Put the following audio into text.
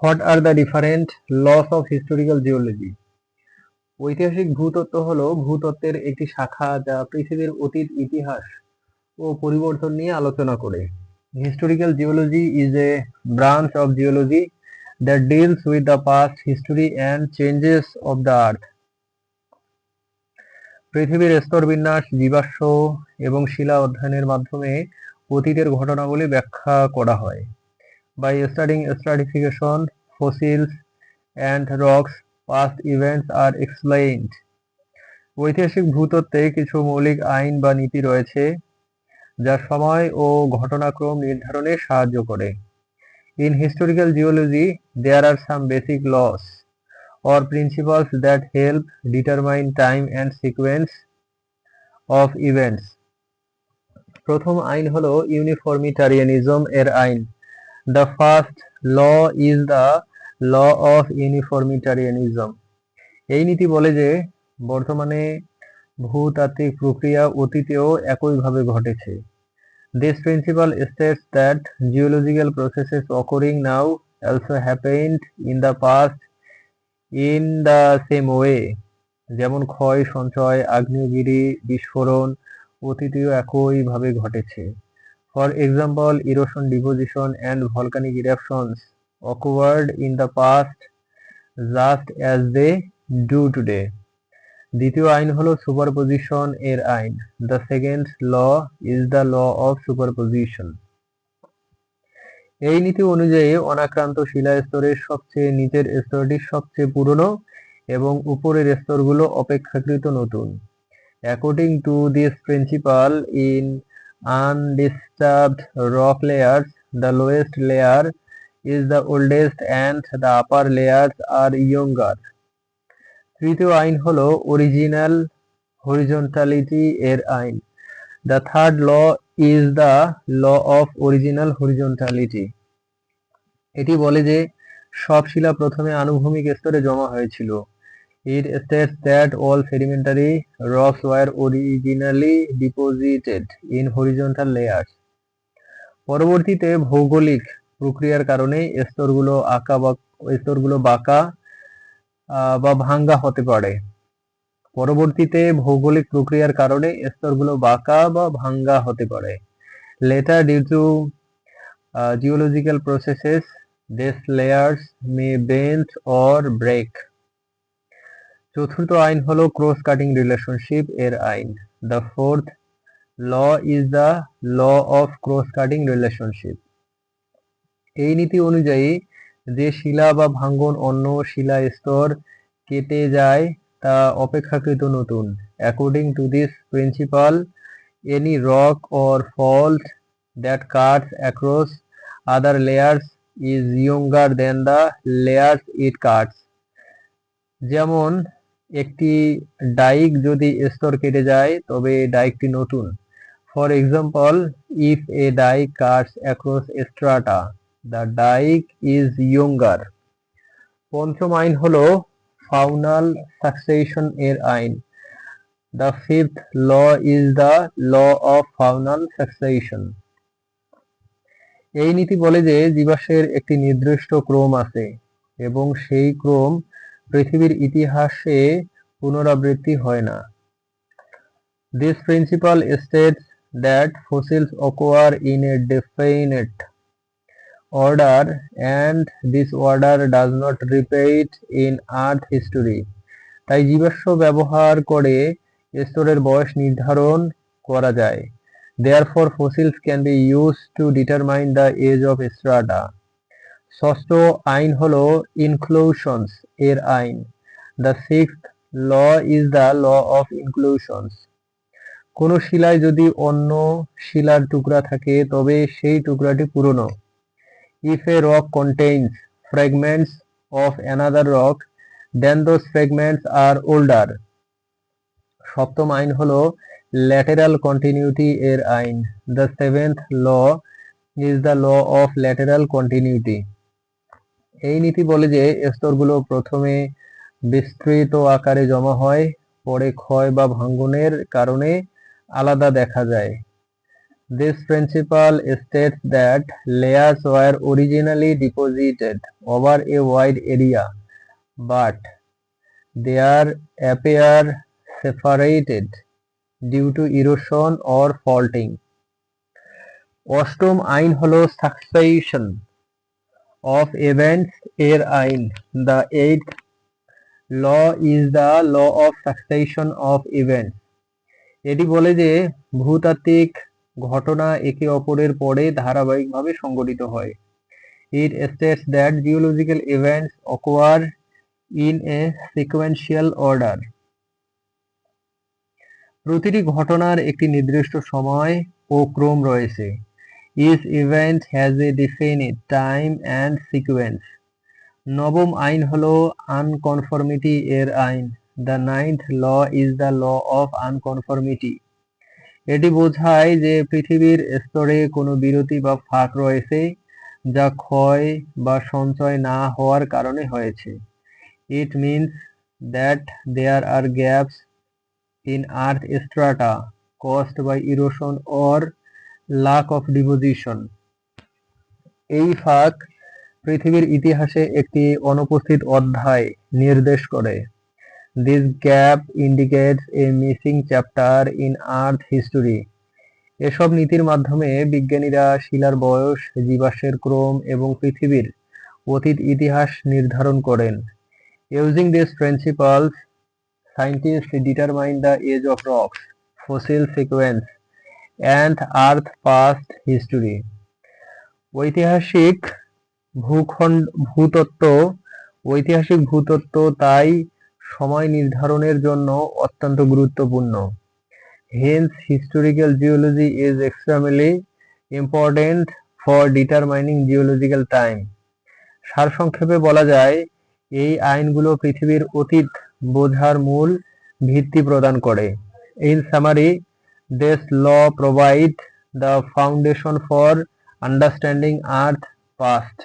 What are the different laws of historical geology? ঐতিহাসিক ভূতত্ত্ব হলো ভূতত্ত্বের একটি শাখা যা পৃথিবীর অতীত ইতিহাস ও পরিবর্তন নিয়ে আলোচনা করে। Historical geology is a branch of geology that deals with the past history and changes of the earth. পৃথিবীর স্তরবিন্যাস, জীবাশ্ম এবং শিলা অধ্যয়নের মাধ্যমে অতীতের ঘটনাবলী ব্যাখ্যা করা হয়। By studying stratification, fossils, and rocks, past events are explained. ঐতিহাসিক ভূতত্ত্বে কিছু মৌলিক আইন বা নীতি রয়েছে যা সময় ও ঘটনাক্রম নির্ধারণে সাহায্য করে। In historical geology, there are some basic laws or principles that help determine time and sequence of events. প্রথম আইন হলো ইউনিফর্মিটারিয়ানিজম এর আইন। The first law is the law of uniformitarianism. এই নীতি বলে যে বর্তমানে ভূতাত্ত্বিক প্রক্রিয়া অতীতেও একইভাবে ঘটেছে। This principle states that geological processes occurring now also happened in the past in the same way. যেমন ক্ষয়, সঞ্চয়, আগ্নেয়গিরি বিস্ফোরণ অতীতেও একইভাবে ঘটেছে। For example, erosion, deposition, and volcanic eruptions occurred in the past just as they do today. দ্বিতীয় আইন হলো সুপারপজিশন এর আইন। The second law is the law of superposition. এই নীতি অনুযায়ী অনাক্রান্ত শিলা স্তরের সবচেয়ে নিচের স্তরটি সবচেয়ে পুরনো এবং উপরের স্তরগুলো অপেক্ষাকৃত নতুন। According to this principle, in undisturbed rock layers, the lowest layer is the oldest and the upper layers are younger. তৃতীয় আইন হলো অরিজিনাল হরিজন্টালিটি এর আইন। The third law is the law of original horizontality. এটি বলে যে সব শিলা প্রথমে আনুভূমিক স্তরে জমা হয়েছিল। It states that all sedimentary rocks were originally deposited in horizontal layers. পরবর্তীতে ভৌগোলিক প্রক্রিয়ার কারণে স্তরগুলো বাঁকা বা ভাঙ্গা হতে পারে। পরবর্তীতে ভৌগোলিক প্রক্রিয়ার কারণে স্তরগুলো বাঁকা বা ভাঙ্গা হতে পারে। Later, due to geological processes, these layers may bend or break. চতুর্থ আইন হলো ক্রস কাটিং রিলেশনশিপ এর আইন। The fourth law is the law of cross cutting relationship. এই নীতি অনুযায়ী যে শিলা বা ভাঙ্গন অন্য শিলা স্তর কেটে যায় তা অপেক্ষাকৃত নতুন। According to this principle, any rock or fault that cuts across other layers is younger than the layers it cuts. যেমন একটি ডাইক যদি স্তর কেটে যায় তবে ডাইকটি নতুন। For example, if a dike cuts across a strata, the dike is younger. পঞ্চম আইন হলো ফাউনাল সাকসেশন এর আইন। The fifth law is the law of faunal succession. এই নীতি বলে যে জীবাশ্মের একটি নির্দিষ্ট ক্রম আছে এবং সেই ক্রম পৃথিবীর ইতিহাসে পুনরাবৃত্তি হয় না। This principle states that fossils occur in a definite order and this order does not repeat in earth history. তাই জীবাশ্ম ব্যবহার করে স্তরের বয়স নির্ধারণ করা যায়। Therefore, fossils can be used to determine the age of strata. ষষ্ঠ আইন হলো ইনক্লুশনস এর আইন। The sixth law is the law of inclusions. কোনো শিলায় যদি অন্য শিলার টুকরা থাকে তবে সেই টুকরাটি পুরনো। If a rock contains fragments of another rock, then those fragments are older. সপ্তম আইন হলো ল্যাটেরাল কন্টিনিউটি এর আইন। The seventh law is the law of lateral continuity. এই নীতি বলে যে স্তরগুলো প্রথমে বিস্তৃত আকারে জমা হয়, পরে ক্ষয় বা ভাঙ্গনের কারণে আলাদা দেখা যায়। This principle states that layers were originally deposited over a wide area, but they appear separated due to erosion or faulting. অষ্টম আইন হলো সাকসেশন অফ ইভেন্টস এর আইন। The eighth law is the law of succession of events. এটি বলে যে ভূতাত্ত্বিক ঘটনা একে অপরের পরে ধারাবাহিকভাবে সংঘটিত হয়। It states that geological events occur in a sequential order. প্রতিটি ঘটনার একটি নির্দিষ্ট সময় ও ক্রম রয়েছে। Each event has a definite time and sequence. নবম আইন হলো আনকনফর্মিটি এর আইন। The ninth law is the law of unconformity. এটি বোঝায় যে পৃথিবীর স্তরে কোনো বিরতি বা ফাঁক রয়েছে যা ক্ষয় বা সঞ্চয় না হওয়ার কারণে হয়েছে। It means that there are gaps in earth strata caused by erosion or lack of deposition. এই ফাঁক পৃথিবীর ইতিহাসে একটি অনুপস্থিত অধ্যায় নির্দেশ করে। This gap indicates a missing chapter in earth history. এসব নীতির মাধ্যমে বিজ্ঞানীরা শিলার বয়স, জীবাশ্মের ক্রম এবং পৃথিবীর অতীত ইতিহাস নির্ধারণ করেন। Using these principles, scientists determine the age of rocks, fossil sequence, and earth past history. ঐতিহাসিক ভূতত্ত্ব তাই সময় নির্ধারণের জন্য অত্যন্ত গুরুত্বপূর্ণ। Hence, historical geology is extremely important for determining geological time. সারসংক্ষেপে বলা যায়, এই আইনগুলো পৃথিবীর অতীত বোঝার মূল ভিত্তি প্রদান করে। In summary, this law provide the foundation for understanding Earth past.